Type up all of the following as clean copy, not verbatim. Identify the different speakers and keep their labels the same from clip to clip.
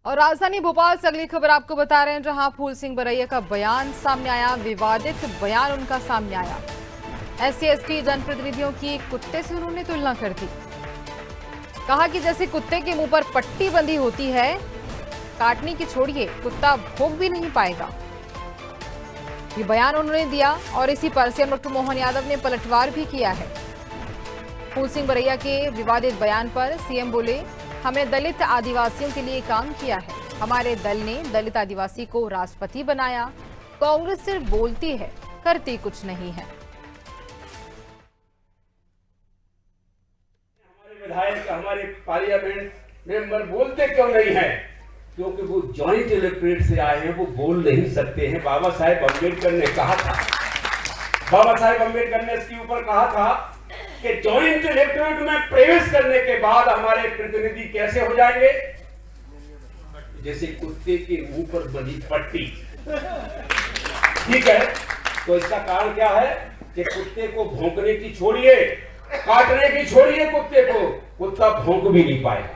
Speaker 1: और राजधानी भोपाल से अगली खबर आपको बता रहे हैं, जहां फूल सिंह बरैया का बयान सामने आया। विवादित बयान उनका सामने आया। SC/ST जनप्रतिनिधियों की कुत्ते से उन्होंने तुलना कर दी। कहा कि जैसे कुत्ते के मुंह पर पट्टी बंधी होती है, काटने की छोड़िए, कुत्ता भौंक भी नहीं पाएगा। ये बयान उन्होंने दिया और इसी पर सीएम डॉक्टर मोहन यादव ने पलटवार भी किया है। फूल सिंह बरैया के विवादित बयान पर सीएम बोले, हमने दलित आदिवासियों के लिए काम किया है। हमारे दल ने दलित आदिवासी को राष्ट्रपति बनाया। कांग्रेस सिर्फ बोलती है, करती कुछ नहीं है।
Speaker 2: हमारे विधायक, हमारे पार्लियामेंट मेंबर बोलते क्यों नहीं है? क्योंकि वो जॉइंट इलेक्टोरेट से आए हैं, वो बोल नहीं सकते हैं। बाबा साहेब अम्बेडकर ने कहा था, बाबा साहेब अम्बेडकर ने इसके ऊपर कहा था कि जॉइंट इलेक्टोरेट में प्रवेश करने के बाद हमारे प्रतिनिधि कैसे हो जाएंगे? जैसे कुत्ते के मुंह पर बंधी पट्टी। ठीक है, तो इसका कारण क्या है कि कुत्ते को भौंकने की छोड़िए, काटने की छोड़िए, कुत्ते को कुत्ता भौंक भी नहीं पाएगा।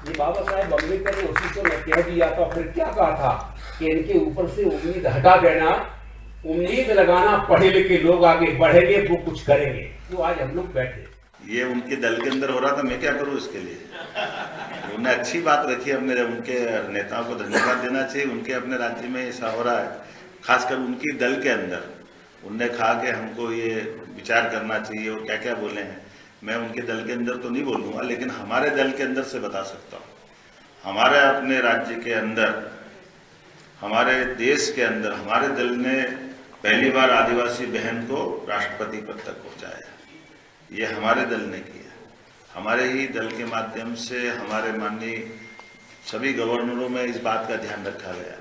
Speaker 2: ये बाबा साहेब अम्बेडकर ने उसी समय कह दिया था। फिर क्या कहा था कि इनके ऊपर से उम्मीद हटा देना, उम्मीद लगाना, पढ़े लिखे लोग आगे बढ़ेंगे, वो कुछ करेंगे। तो आज हम लोग बैठे,
Speaker 3: ये उनके दल के अंदर हो रहा था, मैं क्या करूं इसके लिए? उन्होंने अच्छी बात रखी है, मेरे उनके नेताओं को धन्यवाद देना चाहिए। उनके अपने राज्य में ऐसा हो रहा है, खासकर उनके दल के अंदर। उनने कहा कि हमको ये विचार करना चाहिए और क्या क्या बोले हैं। मैं उनके दल के अंदर तो नहीं बोलूँगा, लेकिन हमारे दल के अंदर से बता सकता हूँ। हमारे अपने राज्य के अंदर, हमारे देश के अंदर हमारे दल ने पहली बार आदिवासी बहन को राष्ट्रपति पद तक पहुँचाया। ये हमारे दल ने किया। हमारे ही दल के माध्यम से हमारे माननीय सभी गवर्नरों में इस बात का ध्यान रखा गया।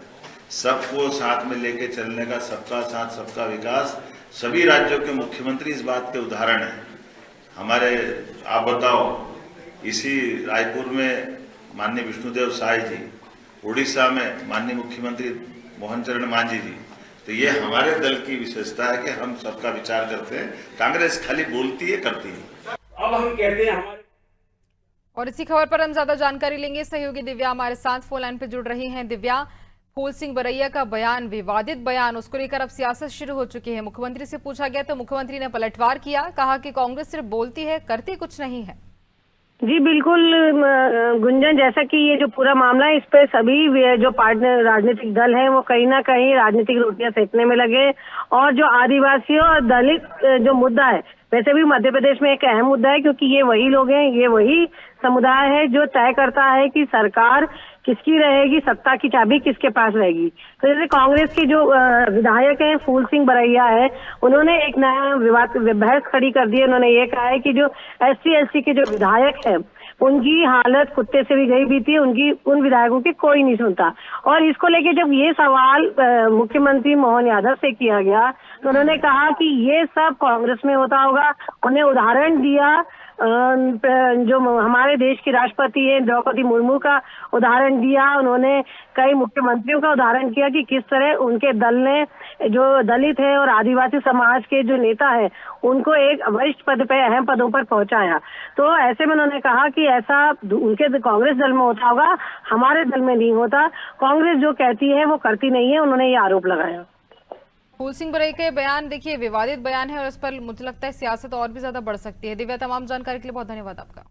Speaker 3: सबको साथ में लेके चलने का, सबका साथ सबका विकास। सभी राज्यों के मुख्यमंत्री इस बात के उदाहरण हैं। हमारे, आप बताओ, इसी रायपुर में माननीय विष्णुदेव साय जी, उड़ीसा में माननीय मुख्यमंत्री मोहन चरण मांझी जी। तो ये हमारे दल की विशेषता है कि हम सबका विचार करते हैं। कांग्रेस खाली बोलती है, करती नहीं।
Speaker 2: अब हम कहते हैं हमारे।
Speaker 1: और इसी खबर पर हम ज्यादा जानकारी लेंगे। सहयोगी दिव्या हमारे साथ फोन लाइन पर जुड़ रही हैं। दिव्या, फूल सिंह बरैया का बयान, विवादित बयान, उसको लेकर अब सियासत शुरू हो चुकी है। मुख्यमंत्री से पूछा गया तो मुख्यमंत्री ने पलटवार किया, कहा कि कांग्रेस सिर्फ बोलती है, करती कुछ नहीं है।
Speaker 4: जी बिल्कुल गुंजन, जैसा कि ये जो पूरा मामला है, इस पे सभी जो पार्टनर राजनीतिक दल हैं वो कहीं ना कहीं राजनीतिक रोटियां सेकने में लगे। और जो आदिवासियों और दलित जो मुद्दा है, वैसे भी मध्य प्रदेश में एक अहम मुद्दा है, क्योंकि ये वही लोग हैं, ये वही समुदाय है जो तय करता है कि सरकार किसकी रहेगी, सत्ता की चाबी किसके पास रहेगी। तो जैसे कांग्रेस के जो विधायक हैं, फूल सिंह बरैया है, उन्होंने एक नया विवाद बहस खड़ी कर दी है। उन्होंने ये कहा है कि जो SC/ST के जो विधायक हैं, उनकी हालत कुत्ते से भी गई बीती है, उनकी उन विधायकों की कोई नहीं सुनता। और इसको लेके जब ये सवाल मुख्यमंत्री मोहन यादव से किया गया, तो उन्होंने कहा कि ये सब कांग्रेस में होता होगा। उन्हें उदाहरण दिया, जो हमारे देश की राष्ट्रपति है द्रौपदी मुर्मू का उदाहरण दिया। उन्होंने कई मुख्यमंत्रियों का उदाहरण किया कि किस तरह उनके दल ने जो दलित है और आदिवासी समाज के जो नेता है, उनको एक वरिष्ठ पद पे, अहम पदों पर पहुंचाया। तो ऐसे में उन्होंने कहा कि ऐसा उनके कांग्रेस दल में होता होगा, हमारे दल में नहीं होता। कांग्रेस जो कहती है वो करती नहीं है, उन्होंने ये आरोप लगाया।
Speaker 1: फूल सिंह बरैया के बयान, देखिए, विवादित बयान है और इस पर मुझे लगता है सियासत और भी ज्यादा बढ़ सकती है। दिव्या, तमाम जानकारी के लिए बहुत धन्यवाद आपका।